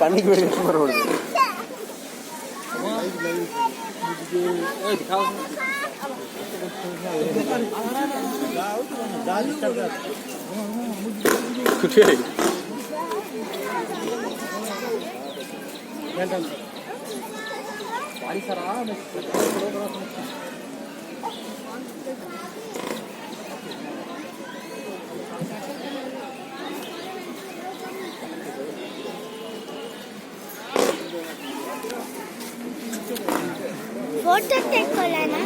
பண்ணிக்கு photo take लेना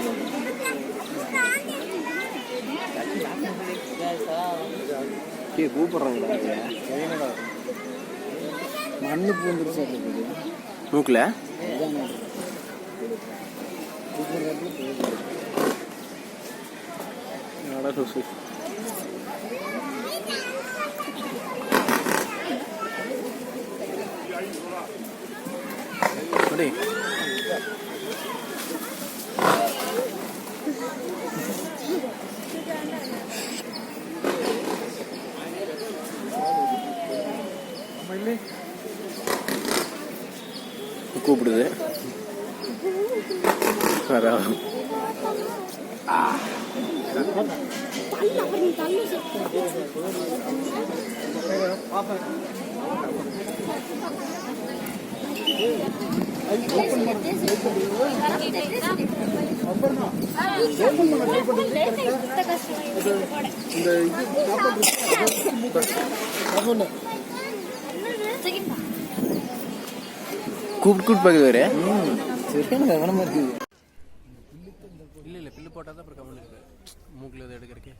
K கூப்பிடுறாங்களா மண்ணு பூந்துருச்சு மூக்குல கூப்பிடுது கூப்பிட்டு கூப்பிட்டு பார்க்குது வேறு கவனமாக இருக்குது. இல்லை இல்லை பில்லு போட்டால் தான் அப்புறம் கவனம் இருக்குது மூக்கில் இதை எடுக்கிறக்கே.